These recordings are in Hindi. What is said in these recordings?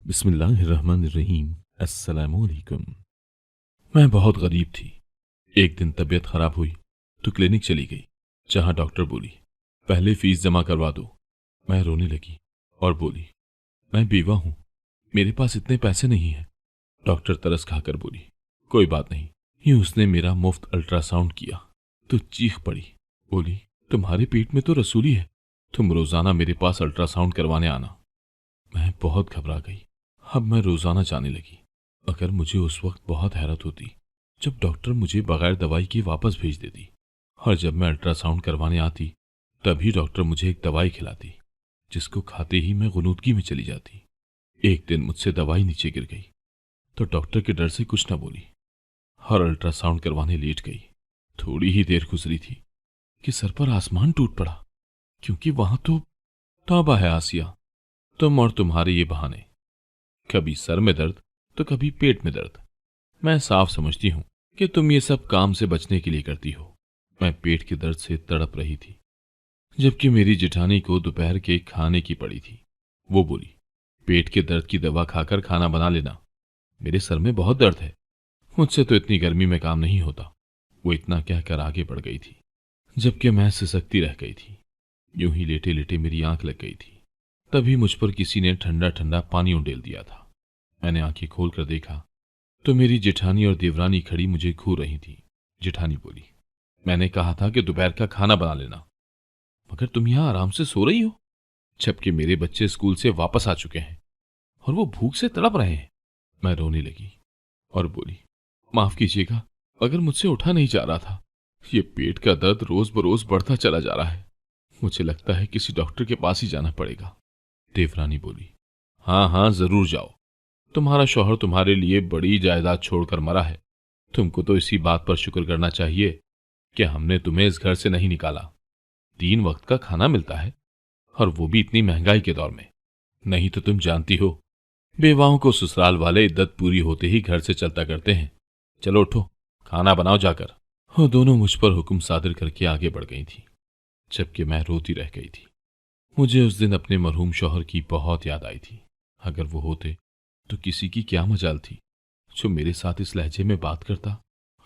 बिस्मिल्लाहिर्रहमानिर्रहीम। अस्सलामुअलैकुम। मैं बहुत गरीब थी। एक दिन तबीयत खराब हुई तो क्लिनिक चली गई, जहां डॉक्टर बोली पहले फीस जमा करवा दो। मैं रोने लगी और बोली मैं बेवा हूं, मेरे पास इतने पैसे नहीं हैं। डॉक्टर तरस खाकर बोली कोई बात नहीं। यूं उसने मेरा मुफ्त अल्ट्रासाउंड किया तो चीख पड़ी, बोली तुम्हारे पेट में तो रसूली है, तुम रोजाना मेरे पास अल्ट्रासाउंड करवाने आना। मैं बहुत घबरा गई। अब मैं रोजाना जाने लगी। मगर मुझे उस वक्त बहुत हैरत होती जब डॉक्टर मुझे बगैर दवाई के वापस भेज देती, और जब मैं अल्ट्रासाउंड करवाने आती तभी डॉक्टर मुझे एक दवाई खिलाती जिसको खाते ही मैं गुनूदगी में चली जाती। एक दिन मुझसे दवाई नीचे गिर गई तो डॉक्टर के डर से कुछ न बोली और अल्ट्रासाउंड करवाने लेट गई। थोड़ी ही देर गुजरी थी कि सर पर आसमान टूट पड़ा, क्योंकि वहां तो तौबा है आसिया, तुम और तुम्हारे ये बहाने। कभी सर में दर्द तो कभी पेट में दर्द। मैं साफ समझती हूं कि तुम ये सब काम से बचने के लिए करती हो। मैं पेट के दर्द से तड़प रही थी, जबकि मेरी जेठानी को दोपहर के खाने की पड़ी थी। वो बोली पेट के दर्द की दवा खाकर खाना बना लेना, मेरे सर में बहुत दर्द है, मुझसे तो इतनी गर्मी में काम नहीं होता। वो इतना कहकर आगे बढ़ गई थी, जबकि मैं सिसकती रह गई थी। यूं ही लेटे लेटे मेरी आंख लग गई थी। तभी मुझ पर किसी ने ठंडा ठंडा पानी उंडेल दिया था। मैंने आंखें खोलकर देखा तो मेरी जेठानी और देवरानी खड़ी मुझे घूर रही थी। जेठानी बोली मैंने कहा था कि दोपहर का खाना बना लेना, मगर तुम यहां आराम से सो रही हो, जबकि मेरे बच्चे स्कूल से वापस आ चुके हैं और वो भूख से तड़प रहे हैं। मैं रोने लगी और बोली माफ कीजिएगा, मगर मुझसे उठा नहीं जा रहा था। ये पेट का दर्द रोज बरोज बढ़ता चला जा रहा है, मुझे लगता है किसी डॉक्टर के पास ही जाना पड़ेगा। देवरानी बोली हाँ हाँ जरूर जाओ, तुम्हारा शौहर तुम्हारे लिए बड़ी जायदाद छोड़कर मरा है। तुमको तो इसी बात पर शुक्र करना चाहिए कि हमने तुम्हें इस घर से नहीं निकाला। 3 वक्त का खाना मिलता है, और वो भी इतनी महंगाई के दौर में। नहीं तो तुम जानती हो बेवाओं को ससुराल वाले इद्दत पूरी होते ही घर से चलता करते हैं। चलो उठो, खाना बनाओ जाकर। वो दोनों मुझ पर हुक्म सादिर करके आगे बढ़ गई थी, जबकि मैं रोती रह गई थी। मुझे उस दिन अपने मरहूम शौहर की बहुत याद आई थी। अगर वो होते तो किसी की क्या मजाल थी जो मेरे साथ इस लहजे में बात करता।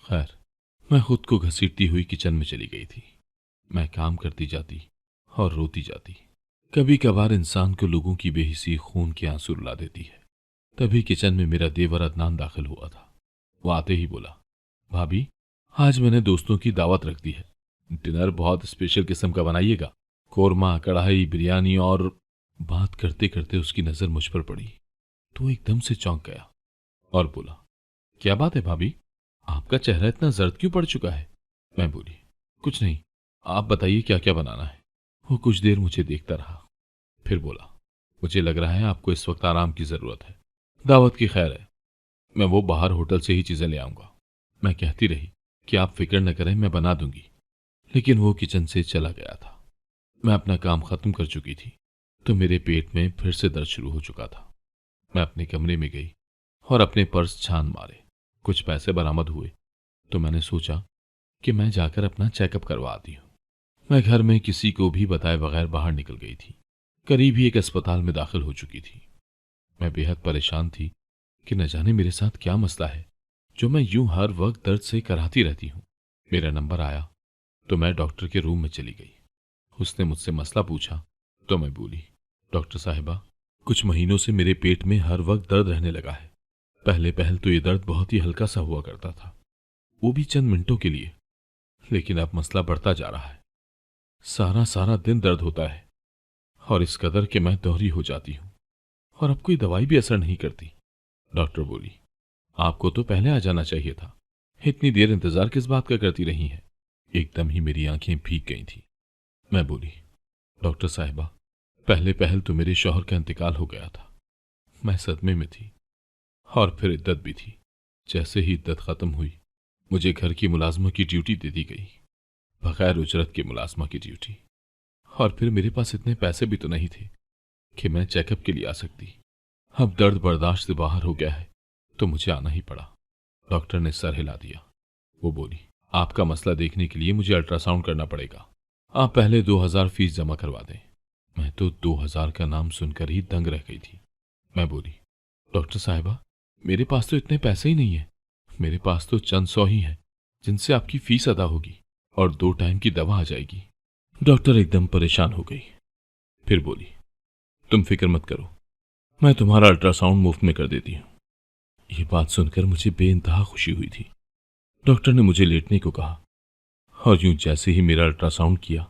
खैर, मैं खुद को घसीटती हुई किचन में चली गई थी। मैं काम करती जाती और रोती जाती। कभी कभार इंसान को लोगों की बेहिसी खून के आंसू रुला देती है। तभी किचन में मेरा देवर अदनान दाखिल हुआ था। वो आते ही बोला भाभी, आज मैंने दोस्तों की दावत रख दी है, डिनर बहुत स्पेशल किस्म का बनाइएगा, कोरमा, कढ़ाई, बिरयानी। और बात करते करते उसकी नजर मुझ पर पड़ी तो एकदम से चौंक गया और बोला क्या बात है भाभी, आपका चेहरा इतना जर्द क्यों पड़ चुका है। मैं बोली कुछ नहीं, आप बताइए क्या क्या बनाना है। वो कुछ देर मुझे देखता रहा, फिर बोला मुझे लग रहा है आपको इस वक्त आराम की जरूरत है। दावत की खैर है, मैं वो बाहर होटल से ही चीजें ले आऊंगा। मैं कहती रही कि आप फिक्र न करें, मैं बना दूंगी, लेकिन वो किचन से चला गया था। मैं अपना काम खत्म कर चुकी थी तो मेरे पेट में फिर से दर्द शुरू हो चुका था। मैं अपने कमरे में गई और अपने पर्स छान मारे। कुछ पैसे बरामद हुए तो मैंने सोचा कि मैं जाकर अपना चेकअप करवा आती हूँ। मैं घर में किसी को भी बताए बगैर बाहर निकल गई थी। करीब ही एक अस्पताल में दाखिल हो चुकी थी। मैं बेहद परेशान थी कि न जाने मेरे साथ क्या मसला है जो मैं यूं हर वक्त दर्द से कराती रहती हूँ। मेरा नंबर आया तो मैं डॉक्टर के रूम में चली गई। उसने मुझसे मसला पूछा तो मैं बोली डॉक्टर साहिबा, कुछ महीनों से मेरे पेट में हर वक्त दर्द रहने लगा है। पहले पहल तो ये दर्द बहुत ही हल्का सा हुआ करता था, वो भी चंद मिनटों के लिए, लेकिन अब मसला बढ़ता जा रहा है। सारा सारा दिन दर्द होता है और इस कदर कि मैं दोहरी हो जाती हूँ, और अब कोई दवाई भी असर नहीं करती। डॉक्टर बोली आपको तो पहले आ जाना चाहिए था, इतनी देर इंतजार किस बात का करती रही हैं। एकदम ही मेरी आंखें भीग गई थी। मैं बोली डॉक्टर साहिबा, पहले पहल तो मेरे शौहर का इंतकाल हो गया था। मैं सदमे में थी और फिर इद्दत भी थी। जैसे ही इद्दत खत्म हुई मुझे घर की मुलाजमा की ड्यूटी दे दी गई, बगैर उजरत के मुलाजमा की ड्यूटी। और फिर मेरे पास इतने पैसे भी तो नहीं थे कि मैं चेकअप के लिए आ सकती। अब दर्द बर्दाश्त से बाहर हो गया है तो मुझे आना ही पड़ा। डॉक्टर ने सर हिला दिया। वो बोली आपका मसला देखने के लिए मुझे अल्ट्रासाउंड करना पड़ेगा, आप पहले 2000 फीस जमा करवा दें। मैं तो 2000 का नाम सुनकर ही दंग रह गई थी। मैं बोली डॉक्टर साहिबा, मेरे पास तो इतने पैसे ही नहीं है। मेरे पास तो चंद सौ ही है जिनसे आपकी फीस अदा होगी और 2 टाइम की दवा आ जाएगी। डॉक्टर एकदम परेशान हो गई। फिर बोली, तुम फिक्र मत करो, मैं तुम्हारा अल्ट्रासाउंड मुफ्त में कर देती हूँ। ये बात सुनकर मुझे बेइंतहा खुशी हुई थी। डॉक्टर ने मुझे लेटने को कहा और यूं जैसे ही मेरा अल्ट्रासाउंड किया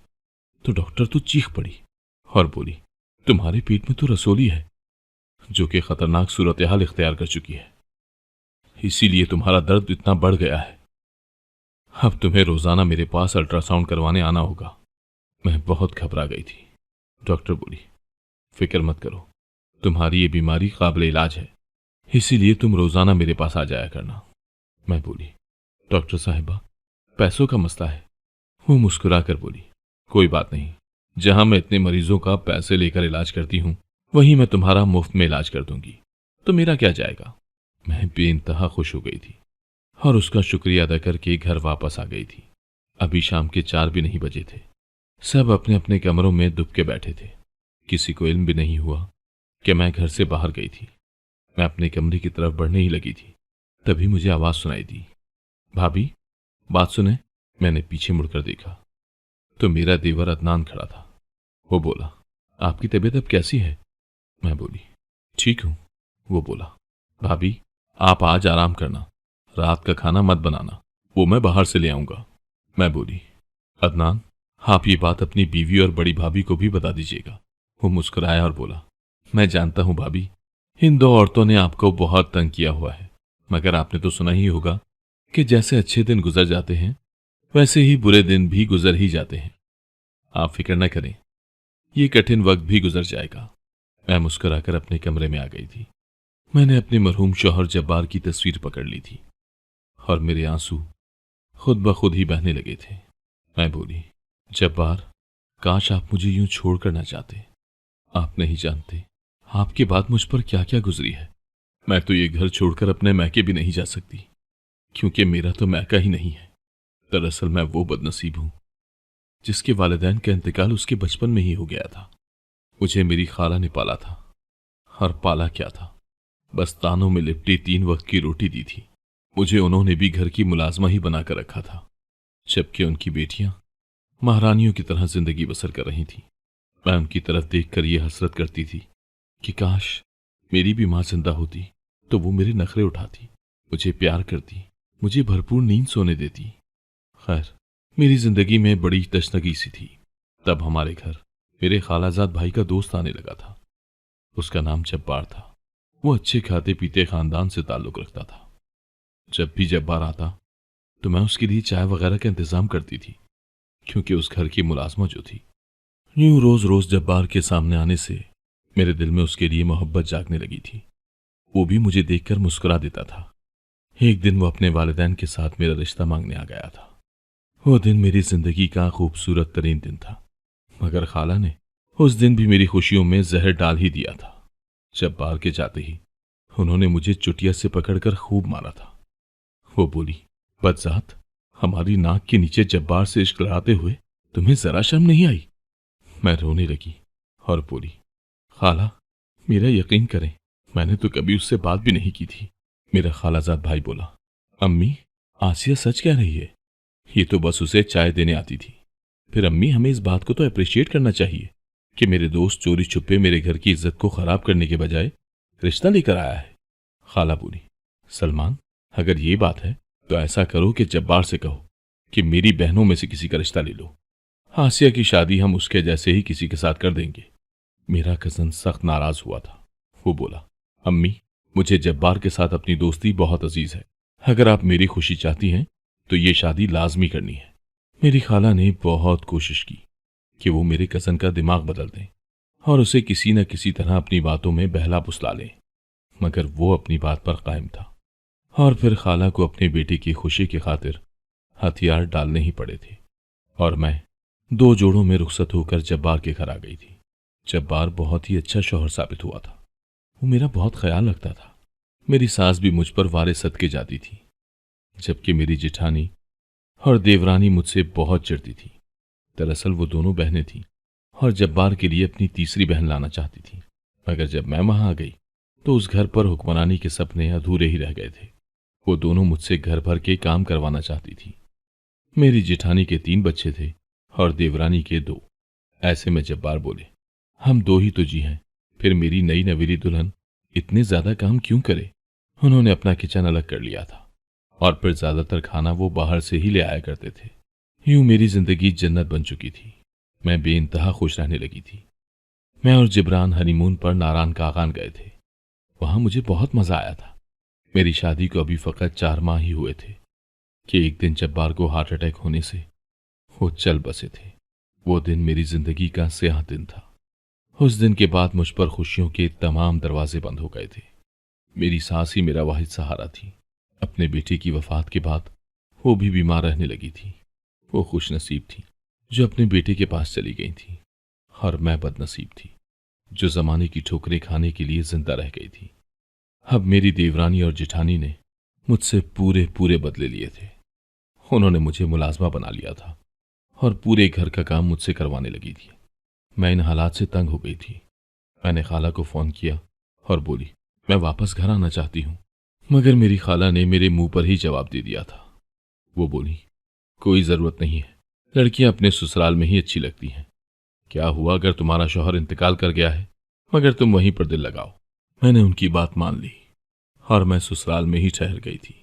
तो डॉक्टर तो चीख पड़ी और बोली, तुम्हारे पेट में तो रसोली है जो कि खतरनाक सूरत हाल इख्तियार कर चुकी है, इसीलिए तुम्हारा दर्द इतना बढ़ गया है। अब तुम्हें रोजाना मेरे पास अल्ट्रासाउंड करवाने आना होगा। मैं बहुत घबरा गई थी। डॉक्टर बोली, फिक्र मत करो, तुम्हारी ये बीमारी काबिल इलाज है, इसीलिए तुम रोजाना मेरे पास आ जाया करना। मैं बोली, डॉक्टर साहिबा, पैसों का मसला है। वो मुस्कुरा कर बोली, कोई बात नहीं, जहां मैं इतने मरीजों का पैसे लेकर इलाज करती हूं वहीं मैं तुम्हारा मुफ्त में इलाज कर दूंगी, तो मेरा क्या जाएगा। मैं बेइंतहा खुश हो गई थी और उसका शुक्रिया अदा करके घर वापस आ गई थी। अभी शाम के 4 भी नहीं बजे थे। सब अपने अपने कमरों में दुबके बैठे थे। किसी को इल्म भी नहीं हुआ कि मैं घर से बाहर गई थी। मैं अपने कमरे की तरफ बढ़ने ही लगी थी, तभी मुझे आवाज सुनाई दी, भाभी, बात सुने। मैंने पीछे मुड़कर देखा तो मेरा देवर अदनान खड़ा था। वो बोला, आपकी तबीयत अब कैसी है। मैं बोली, ठीक हूं। वो बोला, भाभी, आप आज आराम करना, रात का खाना मत बनाना, वो मैं बाहर से ले आऊंगा। मैं बोली, अदनान, आप ये बात अपनी बीवी और बड़ी भाभी को भी बता दीजिएगा। वो मुस्कुराया और बोला, मैं जानता हूं भाभी, इन 2 औरतों ने आपको बहुत तंग किया हुआ है, मगर आपने तो सुना ही होगा कि जैसे अच्छे दिन गुजर जाते हैं वैसे ही बुरे दिन भी गुजर ही जाते हैं। आप फिक्र न करें, ये कठिन वक्त भी गुजर जाएगा। मैं मुस्कुराकर अपने कमरे में आ गई थी। मैंने अपने मरहूम शौहर जब्बार की तस्वीर पकड़ ली थी और मेरे आंसू खुद ब खुद ही बहने लगे थे। मैं बोली, जब्बार, काश आप मुझे यूं छोड़कर ना जाते। आप नहीं जानते आपके बाद मुझ पर क्या क्या गुजरी है। मैं तो ये घर छोड़कर अपने मैके भी नहीं जा सकती, क्योंकि मेरा तो मैका ही नहीं है। दरअसल मैं वो बदनसीब हूं जिसके वालिदैन का इंतकाल उसके बचपन में ही हो गया था। मुझे मेरी खाला ने पाला था, और पाला क्या था, बस तानों में लिपटी 3 वक्त की रोटी दी थी। मुझे उन्होंने भी घर की मुलाजमा ही बनाकर रखा था, जबकि उनकी बेटियां महारानियों की तरह जिंदगी बसर कर रही थीं। मैं उनकी तरफ देखकर यह हसरत करती थी कि काश मेरी भी मां जिंदा होती तो वो मेरे नखरे उठाती, मुझे प्यार करती, मुझे भरपूर नींद सोने देती। खैर, मेरी जिंदगी में बड़ी तशनगी सी थी। तब हमारे घर मेरे खालाजाद भाई का दोस्त आने लगा था। उसका नाम जब्बार था। वो अच्छे खाते पीते खानदान से ताल्लुक रखता था। जब भी जब्बार आता तो मैं उसके लिए चाय वगैरह का इंतजाम करती थी, क्योंकि उस घर की मुलाजमा जो थी। यूं रोज रोज जब्बार के सामने आने से मेरे दिल में उसके लिए मोहब्बत जागने लगी थी। वो भी मुझे देखकर मुस्कुरा देता था। एक दिन वो अपने वालिदैन के साथ मेरा रिश्ता मांगने आ गया था। वो दिन मेरी जिंदगी का खूबसूरत तरीन दिन था, मगर खाला ने उस दिन भी मेरी खुशियों में जहर डाल ही दिया था। जब्बार के जाते ही उन्होंने मुझे चुटिया से पकड़कर खूब मारा था। वो बोली, बदजात, हमारी नाक के नीचे जब्बार से इश्क लड़ाते हुए तुम्हें जरा शर्म नहीं आई। मैं रोने लगी और बोली, खाला, मेरा यकीन करें, मैंने तो कभी उससे बात भी नहीं की थी। मेरा खालाजाद भाई बोला, अम्मी, आसिया सच कह रही है, ये तो बस उसे चाय देने आती थी। फिर अम्मी, हमें इस बात को तो अप्रिशिएट करना चाहिए कि मेरे दोस्त चोरी छुपे मेरे घर की इज्जत को खराब करने के बजाय रिश्ता लेकर आया है। खाला बोली, सलमान, अगर ये बात है तो ऐसा करो कि जब्बार से कहो कि मेरी बहनों में से किसी का रिश्ता ले लो। आसिया की शादी हम उसके जैसे ही किसी के साथ कर देंगे। मेरा कजन सख्त नाराज हुआ था। वो बोला, अम्मी, मुझे जब्बार के साथ अपनी दोस्ती बहुत अजीज है। अगर आप मेरी खुशी चाहती हैं तो ये शादी लाजमी करनी है। मेरी खाला ने बहुत कोशिश की कि वो मेरे कजन का दिमाग बदल दें और उसे किसी न किसी तरह अपनी बातों में बहला फुसला लें, मगर वो अपनी बात पर कायम था। और फिर खाला को अपने बेटे की खुशी की खातिर हथियार डालने ही पड़े थे और मैं 2 जोड़ों में रुखसत होकर जब्बार के घर आ गई थी। जब्बार बहुत ही अच्छा शौहर साबित हुआ था। वो मेरा बहुत ख्याल रखता था। मेरी सास भी मुझ पर वारे सदके जाती थी, जबकि मेरी जिठानी और देवरानी मुझसे बहुत चिढ़ती थी। दरअसल वो दोनों बहनें थीं और जब्बार के लिए अपनी तीसरी बहन लाना चाहती थी, मगर जब मैं वहां आ गई तो उस घर पर हुक्मरानी के सपने अधूरे ही रह गए थे। वो दोनों मुझसे घर भर के काम करवाना चाहती थी। मेरी जेठानी के 3 बच्चे थे और देवरानी के 2। ऐसे में जब्बार बोले, हम 2 ही तो जी हैं, फिर मेरी नई नवेली दुल्हन इतने ज्यादा काम क्यों करे। उन्होंने अपना किचन अलग कर लिया था और फिर ज्यादातर खाना वो बाहर से ही ले आया करते थे। यूं मेरी जिंदगी जन्नत बन चुकी थी। मैं बेइंतहा खुश रहने लगी थी। मैं और जिब्रान हनीमून पर नारायण कागान गए थे। वहां मुझे बहुत मजा आया था। मेरी शादी को अभी फकत 4 माह ही हुए थे कि एक दिन जब्बार को हार्ट अटैक होने से वो चल बसे थे। वो दिन मेरी जिंदगी का स्याह दिन था। उस दिन के बाद मुझ पर खुशियों के तमाम दरवाजे बंद हो गए थे। मेरी सास ही मेरा वाहिद सहारा थी। अपने बेटे की वफात के बाद वो भी बीमार रहने लगी थी। वो खुश नसीब थी जो अपने बेटे के पास चली गई थी, और मैं बदनसीब थी जो जमाने की ठोकरें खाने के लिए जिंदा रह गई थी। अब मेरी देवरानी और जेठानी ने मुझसे पूरे पूरे बदले लिए थे। उन्होंने मुझे मुलाजमा बना लिया था और पूरे घर का काम मुझसे करवाने लगी थी। मैं इन हालात से तंग हो गई थी। मैंने खाला को फोन किया और बोली, मैं वापस घर आना चाहती हूँ। मगर मेरी खाला ने मेरे मुंह पर ही जवाब दे दिया था। वो बोली, कोई जरूरत नहीं है, लड़कियां अपने ससुराल में ही अच्छी लगती हैं। क्या हुआ अगर तुम्हारा शौहर इंतकाल कर गया है, मगर तुम वहीं पर दिल लगाओ। मैंने उनकी बात मान ली और मैं ससुराल में ही ठहर गई थी।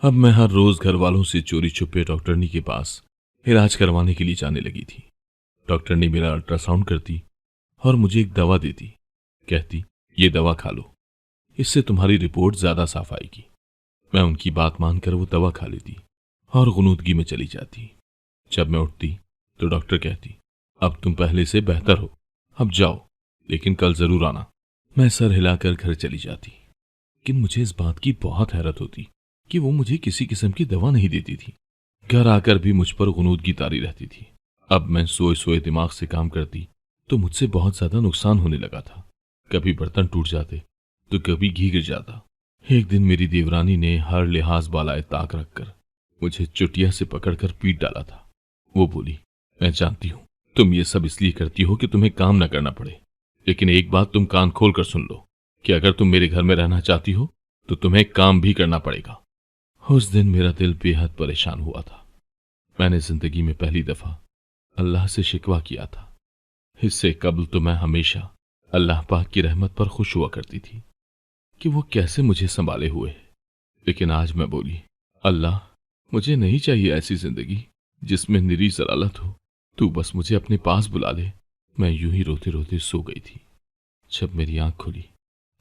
अब मैं हर रोज घर वालों से चोरी छुपे डॉक्टरनी के पास इलाज करवाने के लिए जाने लगी थी। डॉक्टरनी मेरा अल्ट्रासाउंड करती और मुझे एक दवा देती। कहती, ये दवा खा लो, इससे तुम्हारी रिपोर्ट ज्यादा साफ आएगी। मैं उनकी बात मानकर वो दवा खा लेती और गुनूदगी में चली जाती। जब मैं उठती तो डॉक्टर कहती, अब तुम पहले से बेहतर हो, अब जाओ, लेकिन कल जरूर आना। मैं सर हिलाकर घर चली जाती। लेकिन मुझे इस बात की बहुत हैरत होती कि वो मुझे किसी किस्म की दवा नहीं देती थी। घर आकर भी मुझ पर गुनूदगी तारी रहती थी। अब मैं सोए सोए दिमाग से काम करती तो मुझसे बहुत ज्यादा नुकसान होने लगा था। कभी बर्तन टूट जाते तो कभी घी गिर जाता। एक दिन मेरी देवरानी ने हर लिहाज बालाए ताक रखकर मुझे चुटिया से पकड़कर पीट डाला था। वो बोली, मैं जानती हूं तुम ये सब इसलिए करती हो कि तुम्हें काम न करना पड़े, लेकिन एक बात तुम कान खोल कर सुन लो कि अगर तुम मेरे घर में रहना चाहती हो तो तुम्हें काम भी करना पड़ेगा। उस दिन मेरा दिल बेहद परेशान हुआ था। मैंने जिंदगी में पहली दफा अल्लाह से शिकवा किया था। इससे कबल तो मैं हमेशा अल्लाह पाक की रहमत पर खुश हुआ करती थी कि वो कैसे मुझे संभाले हुए। लेकिन आज मैं बोली, अल्लाह, मुझे नहीं चाहिए ऐसी जिंदगी जिसमें निरी जलालत हो। तू बस मुझे अपने पास बुला ले। मैं यूं ही रोते रोते सो गई थी। जब मेरी आंख खुली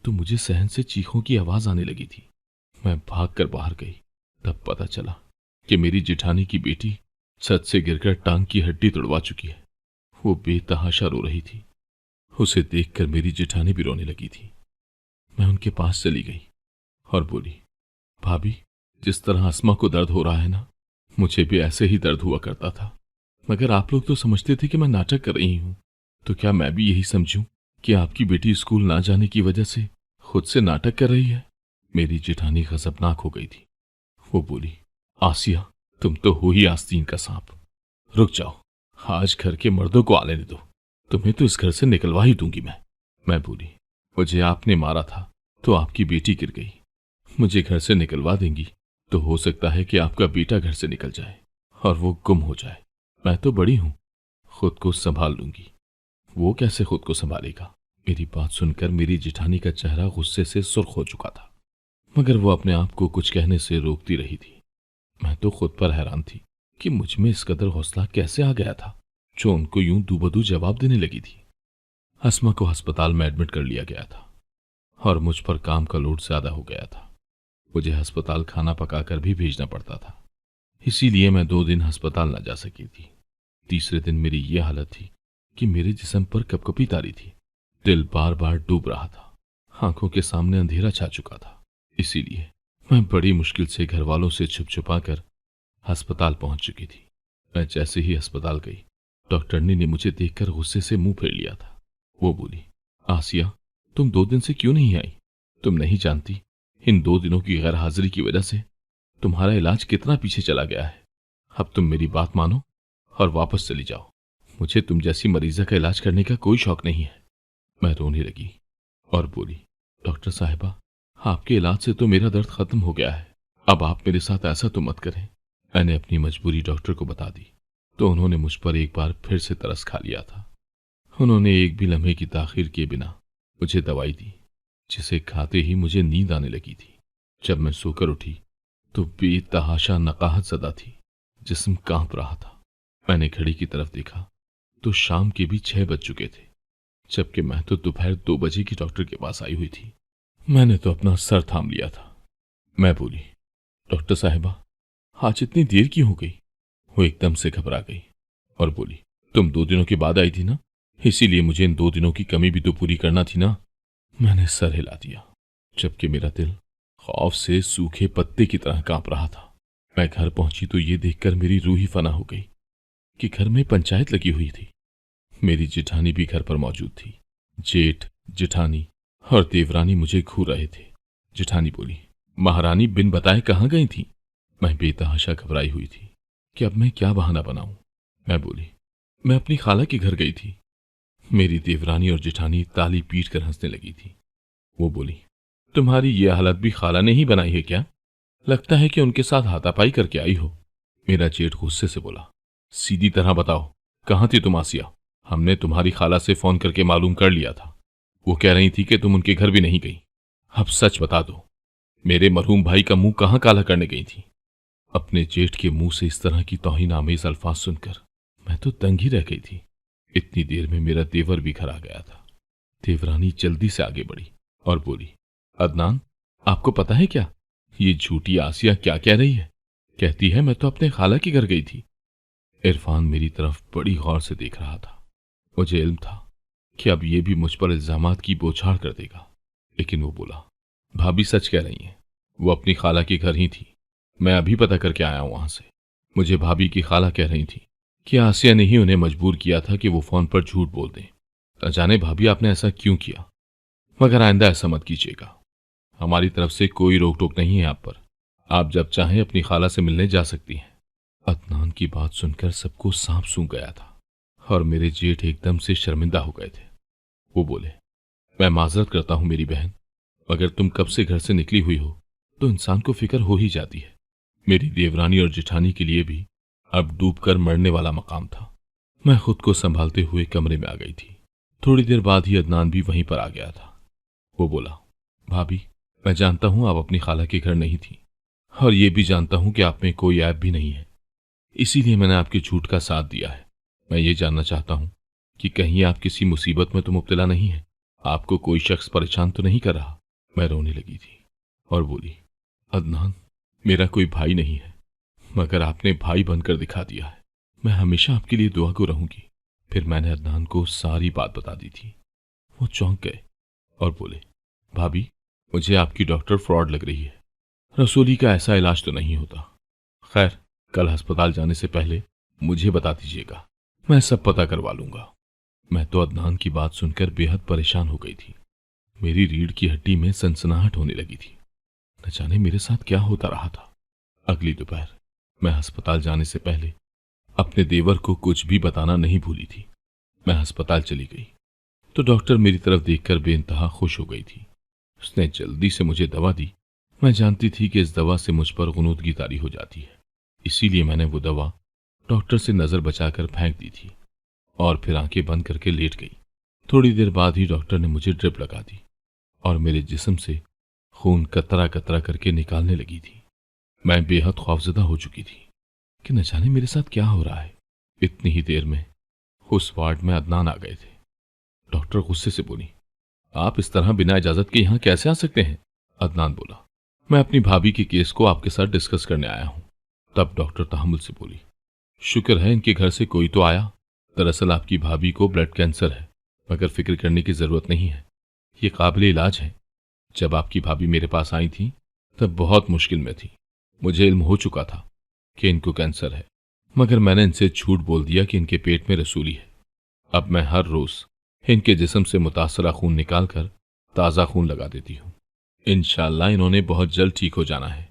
तो मुझे सहन से चीखों की आवाज आने लगी थी। मैं भागकर बाहर गई। तब पता चला कि मेरी जेठानी की बेटी छत से गिरकर टांग की हड्डी तोड़वा चुकी है। वो बेतहाशा रो रही थी। उसे देखकर मेरी जेठानी भी रोने लगी थी। मैं उनके पास चली गई और बोली, भाभी, जिस तरह अस्मा को दर्द हो रहा है ना, मुझे भी ऐसे ही दर्द हुआ करता था। मगर आप लोग तो समझते थे कि मैं नाटक कर रही हूं, तो क्या मैं भी यही समझूं कि आपकी बेटी स्कूल ना जाने की वजह से खुद से नाटक कर रही है। मेरी जेठानी गजबनाक हो गई थी। वो बोली, आसिया, तुम तो हो ही आस्तीन का सांप। रुक जाओ, आज घर के मर्दों को आने दो, तुम्हें तो इस घर से निकलवा ही दूंगी मैं बोली, मुझे आपने मारा था तो आपकी बेटी गिर गई। मुझे घर से निकलवा देंगी तो हो सकता है कि आपका बेटा घर से निकल जाए और वो गुम हो जाए। मैं तो बड़ी हूं, खुद को संभाल लूंगी। वो कैसे खुद को संभालेगा। मेरी बात सुनकर मेरी जेठानी का चेहरा गुस्से से सुर्ख हो चुका था, मगर वो अपने आप को कुछ कहने से रोकती रही थी। मैं तो खुद पर हैरान थी कि मुझ में इस कदर हौसला कैसे आ गया था जो उनको यूं दूबदू जवाब देने लगी थी। अस्मा को अस्पताल में एडमिट कर लिया गया था और मुझ पर काम का लोड ज्यादा हो गया था। मुझे अस्पताल खाना पकाकर भी भेजना पड़ता था, इसीलिए मैं 2 दिन अस्पताल न जा सकी थी। तीसरे दिन मेरी ये हालत थी कि मेरे जिस्म पर कपकपी तारी थी। दिल बार बार डूब रहा था। आंखों के सामने अंधेरा छा चुका था। इसीलिए मैं बड़ी मुश्किल से घर वालों से छुप छुपा कर अस्पताल पहुंच चुकी थी। मैं जैसे ही अस्पताल गई, डॉक्टरनी ने मुझे देखकर गुस्से से मुंह फेर लिया था। वो बोली, आसिया, तुम 2 दिन से क्यों नहीं आई? तुम नहीं जानती इन 2 दिनों की गैर हाजिरी की वजह से तुम्हारा इलाज कितना पीछे चला गया है। अब तुम मेरी बात मानो और वापस चली जाओ। मुझे तुम जैसी मरीजा का इलाज करने का कोई शौक नहीं है। मैं रोने लगी और बोली, डॉक्टर साहिबा, आपके इलाज से तो मेरा दर्द खत्म हो गया है, अब आप मेरे साथ ऐसा तो मत करें। मैंने अपनी मजबूरी डॉक्टर को बता दी तो उन्होंने मुझ पर एक बार फिर से तरस खा लिया था। उन्होंने एक भी लम्हे की ताखीर किए बिना मुझे दवाई दी, जिसे खाते ही मुझे नींद आने लगी थी। जब मैं सोकर उठी तो बेतहाशा नकाहत ज़दा थी, जिस्म कांप रहा था। मैंने घड़ी की तरफ देखा तो शाम के भी 6 बज चुके थे, जबकि मैं तो दोपहर 2 बजे की डॉक्टर के पास आई हुई थी। मैंने तो अपना सर थाम लिया था। मैं बोली, डॉक्टर साहिबा, आज इतनी देर क्यों हो गई? वो एकदम से घबरा गई और बोली, तुम 2 दिनों के बाद आई थी ना, इसीलिए मुझे इन 2 दिनों की कमी भी तो पूरी करना थी ना। मैंने सर हिला दिया, जबकि मेरा दिल खौफ से सूखे पत्ते की तरह कांप रहा था। मैं घर पहुंची तो ये देखकर मेरी रूह ही फना हो गई कि घर में पंचायत लगी हुई थी। मेरी जेठानी भी घर पर मौजूद थी। जेठ, जेठानी और देवरानी मुझे घूर रहे थे। जेठानी बोली, महारानी बिन बताए कहाँ गई थी? मैं बेतहाशा घबराई हुई थी कि अब मैं क्या बहाना बनाऊं। मैं बोली, मैं अपनी खाला के घर गई थी। मेरी देवरानी और जेठानी ताली पीट कर हंसने लगी थी। वो बोली, तुम्हारी ये हालत भी खाला ने ही बनाई है क्या? लगता है कि उनके साथ हाथापाई करके आई हो। मेरा जेठ गुस्से से बोला, सीधी तरह बताओ, कहाँ थी तुम आसिया? हमने तुम्हारी खाला से फोन करके मालूम कर लिया था। वो कह रही थी कि तुम उनके घर भी नहीं गई। अब सच बता दो, मेरे मरहूम भाई का मुंह कहाँ काला करने गई थी? अपने जेठ के मुंह से इस तरह की तौहीन-आमेज़ अल्फाज सुनकर मैं तो दंग ही रह गई थी। इतनी देर में मेरा देवर भी घर आ गया था। देवरानी जल्दी से आगे बढ़ी और बोली, अदनान, आपको पता है क्या, ये झूठी आसिया क्या कह रही है? कहती है मैं तो अपने खाला के घर गई थी। इरफान मेरी तरफ बड़ी गौर से देख रहा था। मुझे इल्म था कि अब ये भी मुझ पर इल्जामात की बौछार कर देगा, लेकिन वो बोला, भाभी सच कह रही हैं, वो अपनी खाला के घर ही थी। मैं अभी पता करके आया हूं वहां से। मुझे भाभी की खाला कह रही थी कि आसिया ने ही उन्हें मजबूर किया था कि वो फोन पर झूठ बोल दें। न जाने भाभी आपने ऐसा क्यों किया, मगर आइंदा ऐसा मत कीजिएगा। हमारी तरफ से कोई रोक टोक नहीं है आप पर। आप जब चाहें अपनी खाला से मिलने जा सकती हैं। अदनान की बात सुनकर सबको सांप सूंघ गया था और मेरे जेठ एकदम से शर्मिंदा हो गए थे। वो बोले, मैं माजरत करता हूं मेरी बहन, अगर तुम कब से घर से निकली हुई हो तो इंसान को फिक्र हो ही जाती है। मेरी देवरानी और जेठानी के लिए भी अब डूबकर मरने वाला मकाम था। मैं खुद को संभालते हुए कमरे में आ गई थी। थोड़ी देर बाद ही अदनान भी वहीं पर आ गया था। वो बोला, भाभी, मैं जानता हूं आप अपनी खाला के घर नहीं थी और ये भी जानता हूं कि आप में कोई ऐब भी नहीं है, इसीलिए मैंने आपके झूठ का साथ दिया है। मैं ये जानना चाहता हूं कि कहीं आप किसी मुसीबत में तो मुब्तला नहीं है, आपको कोई शख्स परेशान तो नहीं कर रहा। मैं रोने लगी थी और बोली, अदनान, मेरा कोई भाई नहीं है, मगर आपने भाई बनकर दिखा दिया है। मैं हमेशा आपके लिए दुआ को रहूंगी। फिर मैंने अदनान को सारी बात बता दी थी। वो चौंक गए और बोले, भाभी, मुझे आपकी डॉक्टर फ्रॉड लग रही है। रसूली का ऐसा इलाज तो नहीं होता। खैर, कल अस्पताल जाने से पहले मुझे बता दीजिएगा, मैं सब पता करवा लूंगा। मैं तो अदनान की बात सुनकर बेहद परेशान हो गई थी। मेरी रीढ़ की हड्डी में सनसनाहट होने लगी थी। न जाने मेरे साथ क्या होता रहा था। अगली दोपहर मैं अस्पताल जाने से पहले अपने देवर को कुछ भी बताना नहीं भूली थी। मैं अस्पताल चली गई तो डॉक्टर मेरी तरफ देखकर बेइंतहा खुश हो गई थी। उसने जल्दी से मुझे दवा दी। मैं जानती थी कि इस दवा से मुझ पर गुनूदगी तारी हो जाती है, इसीलिए मैंने वो दवा डॉक्टर से नजर बचाकर फेंक दी थी और फिर आंखें बंद करके लेट गई। थोड़ी देर बाद ही डॉक्टर ने मुझे ड्रिप लगा दी और मेरे जिस्म से खून कतरा कतरा करके निकालने लगी थी। मैं बेहद खौफजदा हो चुकी थी कि न जाने मेरे साथ क्या हो रहा है। इतनी ही देर में उस वार्ड में अदनान आ गए थे। डॉक्टर गुस्से से बोली, आप इस तरह बिना इजाजत के यहां कैसे आ सकते हैं? अदनान बोला, मैं अपनी भाभी के केस को आपके साथ डिस्कस करने आया हूं। तब डॉक्टर तहम्मुल से बोली, शुक्र है इनके घर से कोई तो आया। दरअसल आपकी भाभी को ब्लड कैंसर है, मगर फिक्र करने की जरूरत नहीं है, ये काबिल इलाज है। जब आपकी भाभी मेरे पास आई थी तब बहुत मुश्किल में थी। मुझे इल्म हो चुका था कि इनको कैंसर है, मगर मैंने इनसे झूठ बोल दिया कि इनके पेट में रसूली है। अब मैं हर रोज इनके जिस्म से मुतासरा खून निकालकर ताज़ा खून लगा देती हूँ। इंशाअल्लाह इन्होंने बहुत जल्द ठीक हो जाना है।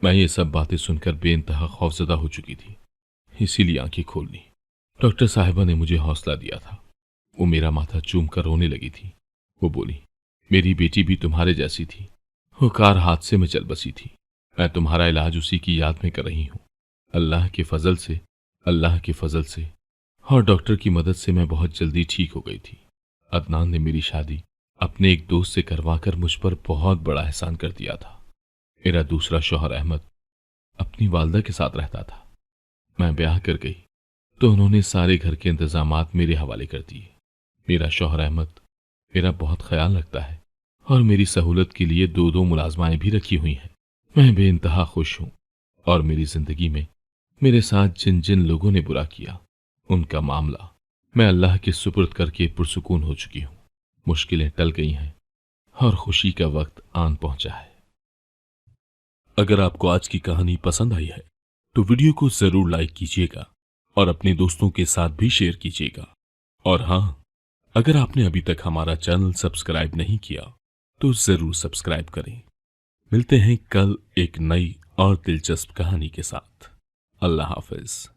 मैं ये सब बातें सुनकर बेइंतहा खौफजदा हो चुकी थी, इसीलिए आंखें खोल ली। डॉक्टर साहिबा ने मुझे हौसला दिया था। वो मेरा माथा चूम कर रोने लगी थी। वो बोली, मेरी बेटी भी तुम्हारे जैसी थी। वो कार हादसे में चल बसी थी। मैं तुम्हारा इलाज उसी की याद में कर रही हूँ। अल्लाह के फजल से, अल्लाह के फजल से और डॉक्टर की मदद से मैं बहुत जल्दी ठीक हो गई थी। अदनान ने मेरी शादी अपने एक दोस्त से करवाकर मुझ पर बहुत बड़ा एहसान कर दिया था। मेरा दूसरा शौहर अहमद अपनी वालदा के साथ रहता था। मैं ब्याह कर गई तो उन्होंने सारे घर के इंतजामात मेरे हवाले कर दिए। मेरा शौहर अहमद मेरा बहुत ख्याल रखता है और मेरी सहूलत के लिए दो दो मुलाजमाएं भी रखी हुई हैं। मैं बेइंतहा खुश हूं और मेरी जिंदगी में मेरे साथ जिन जिन लोगों ने बुरा किया उनका मामला मैं अल्लाह के सुपुर्द करके पुरसुकून हो चुकी हूं। मुश्किलें टल गई हैं और खुशी का वक्त आन पहुंचा है। अगर आपको आज की कहानी पसंद आई है तो वीडियो को जरूर लाइक कीजिएगा और अपने दोस्तों के साथ भी शेयर कीजिएगा। और हाँ, अगर आपने अभी तक हमारा चैनल सब्सक्राइब नहीं किया तो जरूर सब्सक्राइब करें। मिलते हैं कल एक नई और दिलचस्प कहानी के साथ। अल्लाह हाफिज।